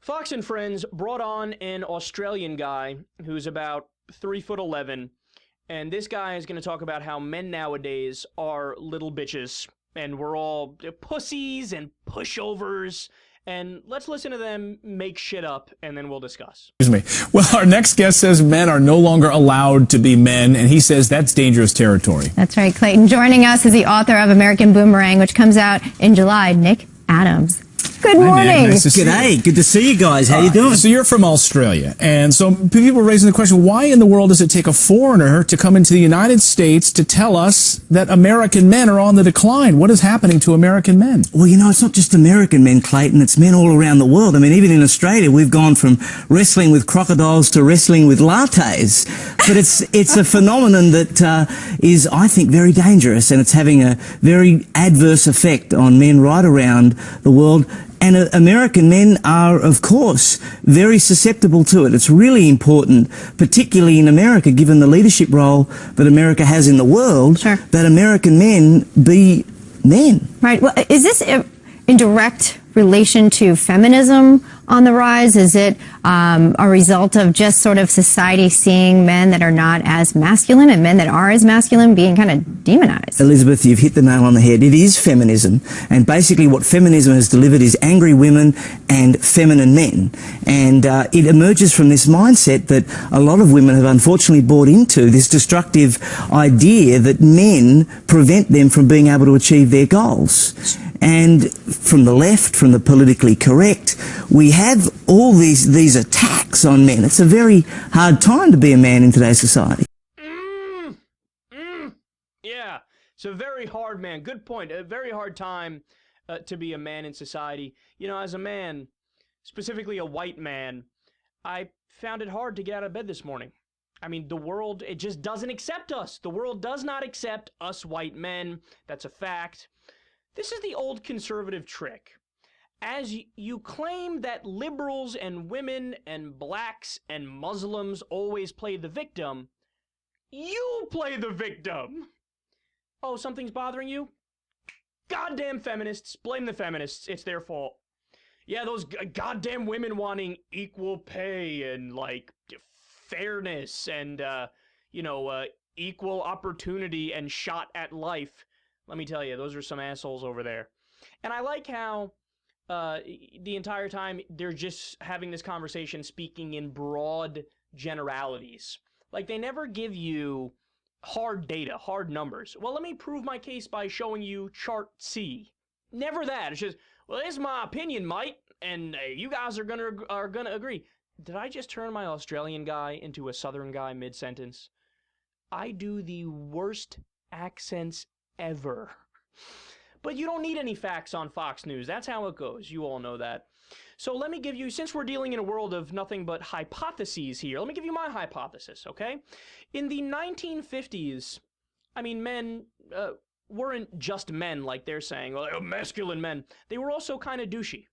Fox and Friends brought on an Australian guy who's about 3'11", and this guy is going to talk about how men nowadays are little bitches, and we're all pussies and pushovers. And let's listen to them make shit up, and then we'll discuss. Excuse me. Well, our next guest says men are no longer allowed to be men, and he says that's dangerous territory. That's right, Clayton. Joining us is the author of American Boomerang, which comes out in July, Nick Adams. Good morning. Hi, Nick. Nice to see G'day. you. Good to see you guys. How you doing? So you're from Australia, and so people are raising the question, why in the world does it take a foreigner to come into the United States to tell us that American men are on the decline? What is happening to American men? Well, you know, it's not just American men, Clayton. It's men all around the world. I mean, even in Australia, we've gone from wrestling with crocodiles to wrestling with lattes. But it's a phenomenon that is, I think, very dangerous, and it's having a very adverse effect on men right around the world. And American men are, of course, very susceptible to it. It's really important, particularly in America, given the leadership role that America has in the world, Sure. that American men be men. Right. Well, is this in direct relation to feminism on the rise? Is it a result of just sort of society seeing men that are not as masculine and men that are as masculine being kind of demonized? Elizabeth, you've hit the nail on the head. It is feminism. And basically what feminism has delivered is angry women and feminine men. And it emerges from this mindset that a lot of women have unfortunately bought into, this destructive idea that men prevent them from being able to achieve their goals. And from the left, from the politically correct, we have all these attacks on men. It's a very hard time to be a man in today's society. Yeah, it's a very hard, man. Good point. A very hard time to be a man in society. You know, as a man, specifically a white man, I found it hard to get out of bed this morning. I mean, the world, it just doesn't accept us. The world does not accept us white men. That's a fact. This is the old conservative trick. As you claim that liberals and women and blacks and Muslims always play the victim, you play the victim. Oh, something's bothering you? Goddamn feminists. Blame the feminists. It's their fault. Yeah, those goddamn women wanting equal pay and, like, fairness and, equal opportunity and shot at life. Let me tell you, those are some assholes over there. And I like how the entire time they're just having this conversation speaking in broad generalities. Like, they never give you hard data, hard numbers. Well, let me prove my case by showing you chart C. Never that. It's just, well, it's my opinion, mate, and you guys are gonna agree. Did I just turn my Australian guy into a Southern guy mid-sentence? I do the worst accents ever. But you don't need any facts on Fox News. That's how it goes. You all know that. So let me give you, since we're dealing in a world of nothing but hypotheses here, let me give you my hypothesis, okay? In the 1950s, I mean, men weren't just men like they're saying, well, masculine men. They were also kind of douchey.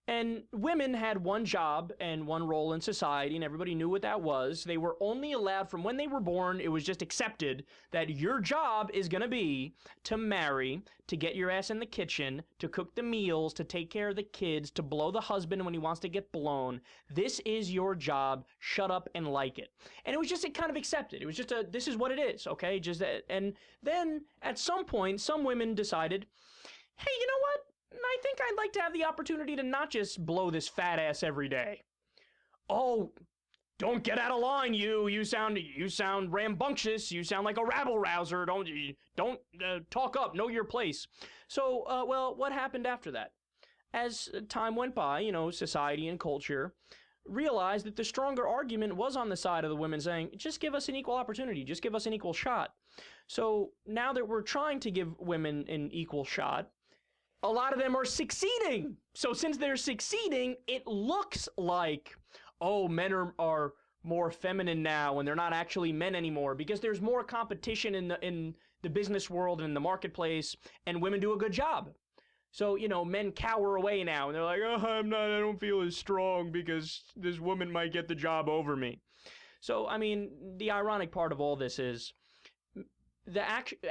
And women had one job and one role in society, and everybody knew what that was. They were only allowed, from when they were born, it was just accepted that your job is going to be to marry, to get your ass in the kitchen, to cook the meals, to take care of the kids, to blow the husband when he wants to get blown. This is your job. Shut up and like it. And it was just kind of accepted. It was just this is what it is, okay? And then at some point, some women decided, hey, you know what? I think I'd like to have the opportunity to not just blow this fat ass every day. Oh, don't get out of line, you sound rambunctious. You sound like a rabble-rouser. Don't talk up. Know your place. So, well, what happened after that? As time went by, you know, society and culture realized that the stronger argument was on the side of the women saying, just give us an equal opportunity. Just give us an equal shot. So now that we're trying to give women an equal shot, a lot of them are succeeding. So since they're succeeding, it looks like, oh, men are more feminine now and they're not actually men anymore because there's more competition in the business world and in the marketplace, and women do a good job. So, you know, men cower away now and they're like, oh, I don't feel as strong because this woman might get the job over me. So, I mean, the ironic part of all this is the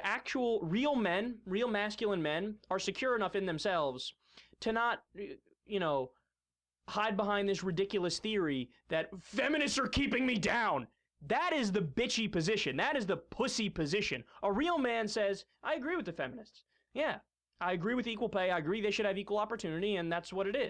actual real men, real masculine men, are secure enough in themselves to not, hide behind this ridiculous theory that feminists are keeping me down. That is the bitchy position. That is the pussy position. A real man says, I agree with the feminists. Yeah, I agree with equal pay. I agree they should have equal opportunity, and that's what it is.